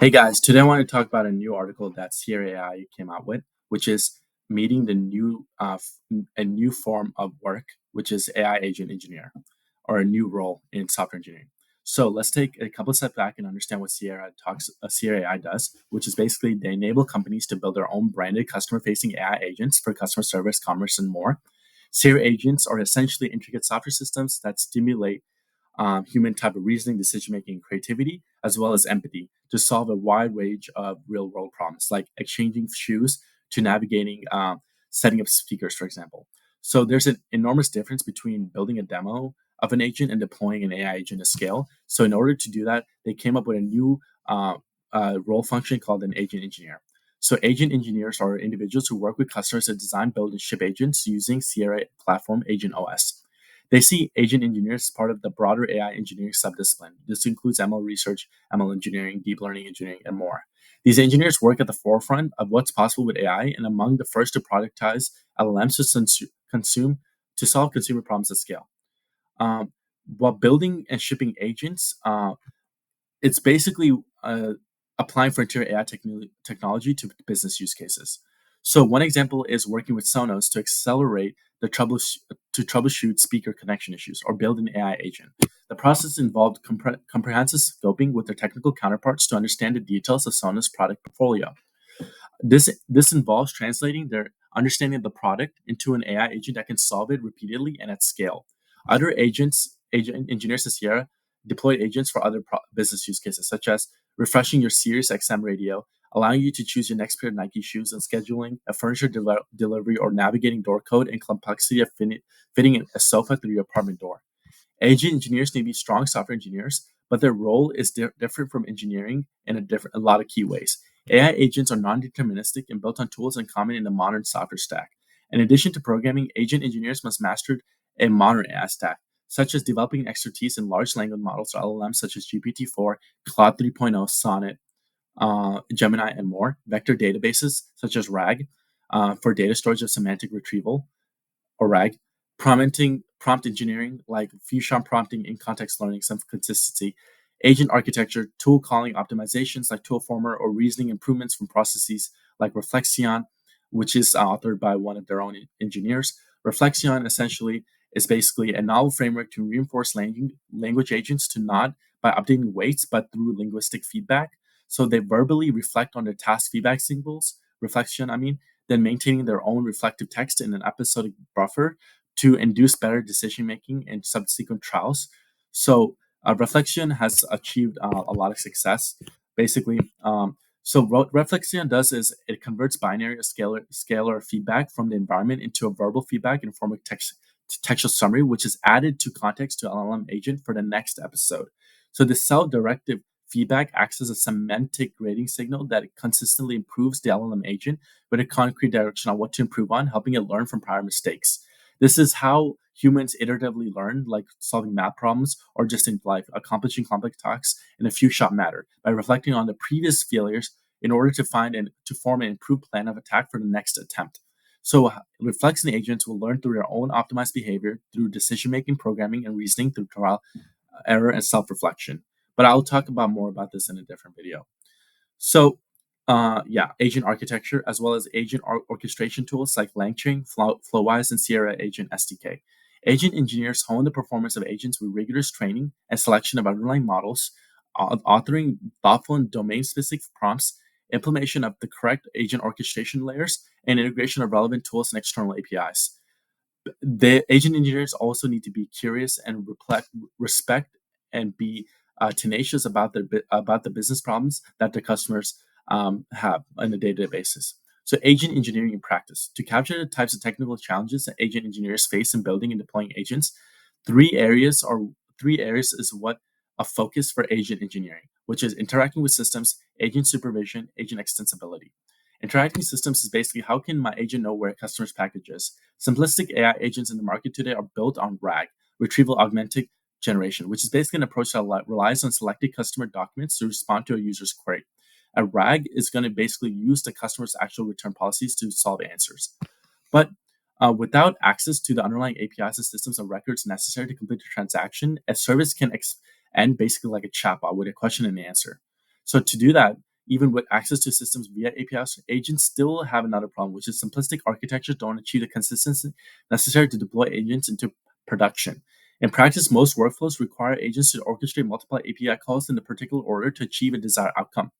Hey guys, today I want to talk about a new article that Sierra AI came out with, which is meeting a new form of work, which is AI agent engineer, or a new role in software engineering. So let's take a couple steps back and understand what Sierra AI does, which is basically they enable companies to build their own branded customer-facing AI agents for customer service, commerce, and more. Sierra agents are essentially intricate software systems that stimulate human type of reasoning, decision making, and creativity, as well as empathy to solve a wide range of real world problems, like exchanging shoes to navigating setting up speakers, for example. So there's an enormous difference between building a demo of an agent and deploying an AI agent at scale. So in order to do that, they came up with a new role function called an agent engineer. So agent engineers are individuals who work with customers to design, build, and ship agents using Sierra platform Agent OS. They see agent engineers as part of the broader AI engineering subdiscipline. This includes ML research, ML engineering, deep learning engineering, and more. These engineers work at the forefront of what's possible with AI and among the first to productize LLMs consume to solve consumer problems at scale. Um, while building and shipping agents, it's basically applying frontier AI technology to business use cases. So one example is working with Sonos to accelerate to troubleshoot speaker connection issues or build an AI agent. The process involved comprehensive scoping with their technical counterparts to understand the details of Sonos product portfolio. This involves translating their understanding of the product into an AI agent that can solve it repeatedly and at scale. Other agent engineers this year deployed agents for other business use cases, such as refreshing your Sirius XM radio, allowing you to choose your next pair of Nike shoes, and scheduling a furniture delivery or navigating door code and complexity of fitting a sofa through your apartment door. Agent engineers may be strong software engineers, but their role is different from engineering in a lot of key ways. AI agents are non-deterministic and built on tools and common in the modern software stack. In addition to programming, agent engineers must master a modern AI stack, such as developing expertise in large language models or LLMs such as GPT-4, Claude 3.0, Sonnet, Gemini, and more. Vector databases such as RAG for data storage of semantic retrieval, or RAG, prompt engineering like Fusion prompting in context learning, some consistency, agent architecture, tool calling optimizations like Toolformer, or reasoning improvements from processes like Reflexion, which is authored by one of their own engineers. Reflexion essentially is basically a novel framework to reinforce language agents to not by updating weights, but through linguistic feedback. So they verbally reflect on their task feedback symbols, reflection, I mean, then maintaining their own reflective text in an episodic buffer to induce better decision making in subsequent trials. So, Reflection has achieved a lot of success. Basically, what Reflection does is it converts binary or scalar feedback from the environment into a verbal feedback in form of textual summary, which is added to context to LLM agent for the next episode. So the self-directive feedback acts as a semantic grading signal that consistently improves the LLM agent with a concrete direction on what to improve on, helping it learn from prior mistakes. This is how humans iteratively learn, like solving math problems or just in life, accomplishing complex tasks in a few shot matter by reflecting on the previous failures in order to find and to form an improved plan of attack for the next attempt. So, reflection agents will learn through their own optimized behavior through decision making, programming, and reasoning through trial, error, and self reflection. But I'll talk about more about this in a different video. So, agent architecture as well as agent orchestration tools like LangChain, Flowise, and Sierra Agent SDK. Agent engineers hone the performance of agents with rigorous training and selection of underlying models, authoring thoughtful and domain-specific prompts, implementation of the correct agent orchestration layers, and integration of relevant tools and external APIs. The agent engineers also need to be curious and respect and be tenacious about about the business problems that the customers have on a day-to-day basis. So, agent engineering in practice to capture the types of technical challenges that agent engineers face in building and deploying agents. Three areas are three areas is what a focus for agent engineering, which is interacting with systems, agent supervision, agent extensibility. Interacting systems is basically how can my agent know where a customer's package is. Simplistic AI agents in the market today are built on RAG, retrieval augmented generation, which is basically an approach that relies on selected customer documents to respond to a user's query. A RAG is going to basically use the customer's actual return policies to solve answers. But without access to the underlying APIs and systems of records necessary to complete the transaction, a service can end basically like a chatbot with a question and answer. So to do that, even with access to systems via APIs, agents still have another problem, which is simplistic architectures don't achieve the consistency necessary to deploy agents into production. In practice, most workflows require agents to orchestrate multiple API calls in a particular order to achieve a desired outcome.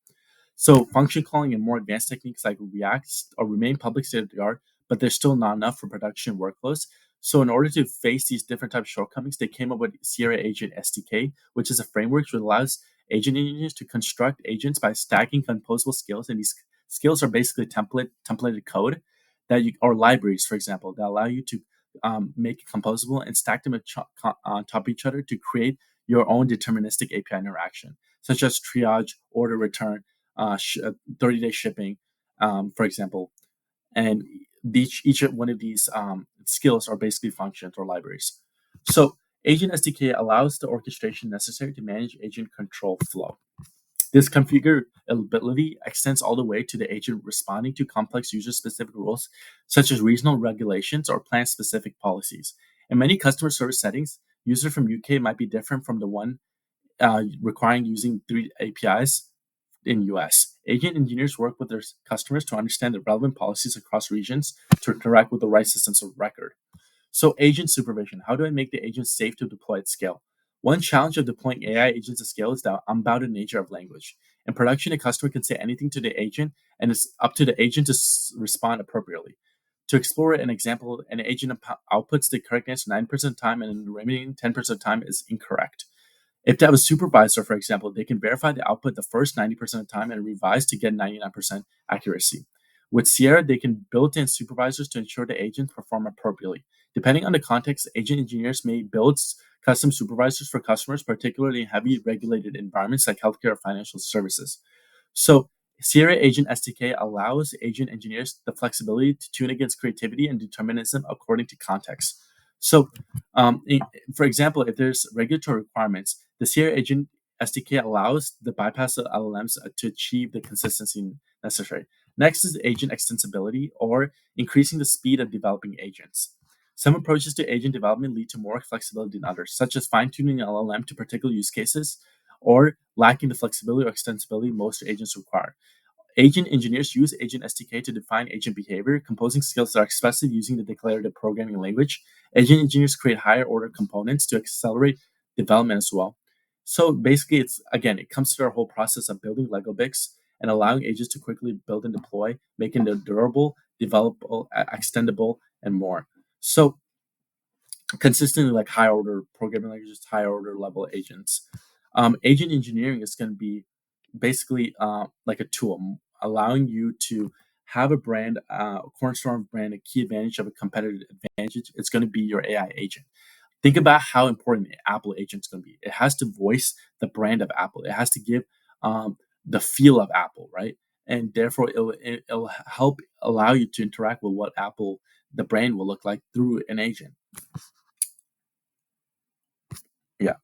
So function calling and more advanced techniques like React remain public state of the art, but they're still not enough for production workflows. So in order to face these different types of shortcomings, they came up with Sierra Agent SDK, which is a framework that allows agent engineers to construct agents by stacking composable skills. And these skills are basically templated code that you or libraries, for example, that allow you to make it composable and stack them on top of each other to create your own deterministic API interaction, such as triage, order return, 30-day shipping, for example. And each one of these skills are basically functions or libraries. So Agent SDK allows the orchestration necessary to manage agent control flow. This configurability extends all the way to the agent responding to complex user-specific rules, such as regional regulations or plant-specific policies. In many customer service settings, user from UK might be different from the one requiring using 3 APIs in US. Agent engineers work with their customers to understand the relevant policies across regions to interact with the right systems of record. So agent supervision. How do I make the agent safe to deploy at scale? One challenge of deploying AI agents at scale is the unbounded nature of language. In production, a customer can say anything to the agent, and it's up to the agent to respond appropriately. To explore an example, an agent outputs the correct answer 9% of the time, and the remaining 10% of the time is incorrect. If they have a supervisor, for example, they can verify the output the first 90% of the time and revise to get 99% accuracy. With Sierra, they can build in supervisors to ensure the agents perform appropriately. Depending on the context, agent engineers may build custom supervisors for customers, particularly in heavy regulated environments like healthcare or financial services. So, Sierra Agent SDK allows agent engineers the flexibility to tune against creativity and determinism according to context. So, for example, if there's regulatory requirements, the Sierra Agent SDK allows the bypass of LLMs to achieve the consistency necessary. Next is agent extensibility, or increasing the speed of developing agents. Some approaches to agent development lead to more flexibility than others, such as fine-tuning an LLM to particular use cases, or lacking the flexibility or extensibility most agents require. Agent engineers use Agent SDK to define agent behavior, composing skills that are expressed using the declarative programming language. Agent engineers create higher order components to accelerate development as well. So basically, it comes to our whole process of building Lego bricks and allowing agents to quickly build and deploy, making them durable, developable, extendable, and more. So consistently, like high order programming languages, high order level agents. Agent engineering is going to be basically like a tool allowing you to have a brand, a cornerstone brand, a key advantage of a competitive advantage. It's going to be your AI agent. Think about how important the Apple agent is going to be. It has to voice the brand of Apple. It has to give the feel of Apple, right? And therefore, it'll help allow you to interact with what Apple, the brand, will look like through an agent. Yeah.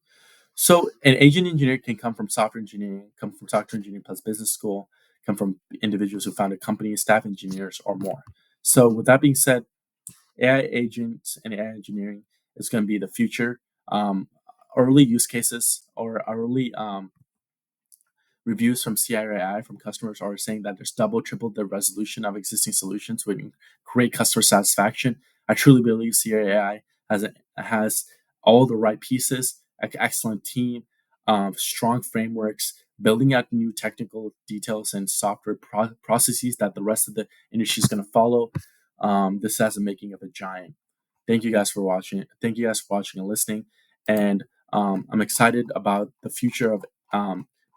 So an agent engineer can come from software engineering, come from software engineering plus business school, come from individuals who founded companies, staff engineers, or more. So with that being said, AI agents and AI engineering is going to be the future. Early use cases or early reviews from Sierra AI from customers are saying that there's double, triple the resolution of existing solutions with great customer satisfaction. I truly believe Sierra AI has all the right pieces, excellent team, strong frameworks, building out new technical details and software processes that the rest of the industry is going to follow. This has the making of a giant. Thank you guys for watching. Thank you guys for watching and listening. And I'm excited about the future of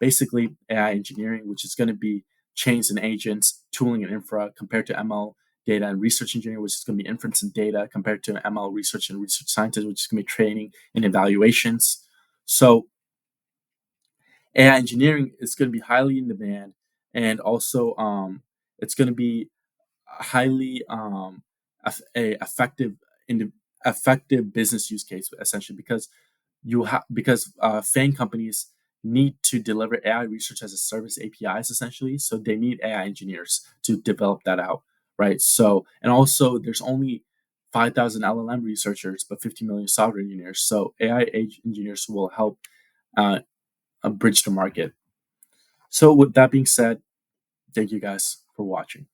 basically AI engineering, which is going to be chains and agents, tooling and infra, compared to ML data and research engineering, which is going to be inference and data, compared to ML research and research scientists, which is going to be training and evaluations. So AI engineering is going to be highly in demand, and also it's going to be highly a effective business use case essentially, because FANG companies need to deliver AI research as a service APIs essentially, so they need AI engineers to develop that out, right? So, and also there's only 5,000 LLM researchers but 50 million software engineers, so AI engineers will help bridge the market. So with that being said, Thank you guys for watching.